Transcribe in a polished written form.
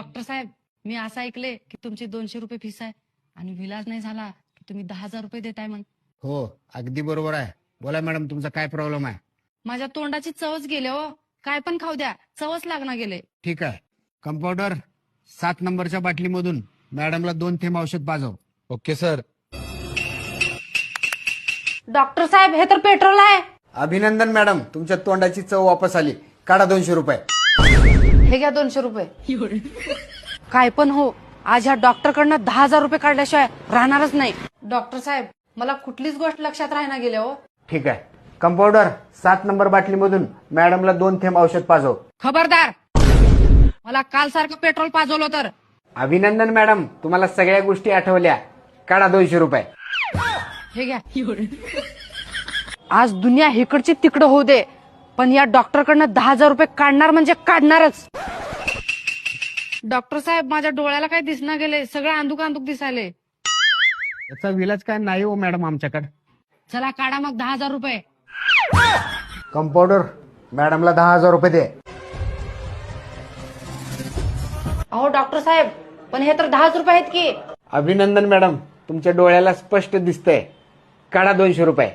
Doctor साहेब, मी असं ऐकले की तुमची 200 रुपये फीस आहे आणि विलाज नाही झाला की तुम्ही 10,000 रुपये देताय मग. हो, अगदी बरोबर आहे. बोला मॅडम, तुमचा काय प्रॉब्लेम आहे? माझ्या तोंडाची चवच गेले हो. काय पण खाऊ द्या, चवच लागणार गेले. ठीक आहे. कंपाऊंडर, 7 नंबरच्या बाटलीमधून मॅडमला 2 थेंब औषध पाजव. Okay sir. डॉक्टर साहेब, हे तर पेट्रोल आहे. अभिनंदन मॅडम, तुमच्या तोंडाची चव वापस आली. काढा 200 रुपये. हे घ्या 200 रुपये. काय पण हो, आज ह्या डॉक्टर कडनं 10,000 रुपये काढल्याशिवाय राहणारच नाही. डॉक्टर साहेब, मला कुठलीच गोष्ट लक्षात राहणार गेले हो. ठीक आहे. कंपाऊंडर, 7 नंबर बाटलीमधून मॅडमला 2 थेंब औषध पाजव. खबरदार, मला काल सारखं पेट्रोल पाजवलं तर. अभिनंदन मॅडम, तुम्हाला सगळ्या गोष्टी आठवल्या. काढा 200 रुपये. हे घ्या. आज दुनिया इकडची तिकडं होऊ दे, पण या डॉक्टर कडनं 10,000 रुपये काढणार म्हणजे काढणारच. डॉक्टर साहेब, माझ्या डोळ्याला काय दिसना गेले, सगळं अंधुक अंधुक दिसायले. याचा विलाज काय नाही हो मॅडम आमच्याकडे. चला काढा मग 10,000 रुपये. कंपाऊंडर, मॅडमला 10,000 रुपये दे. अहो डॉक्टर साहेब, पण हे तर 10 रुपये आहेत की. अभिनंदन मॅडम, तुमच्या डोळ्याला स्पष्ट दिसतंय. काढा 200 रुपये.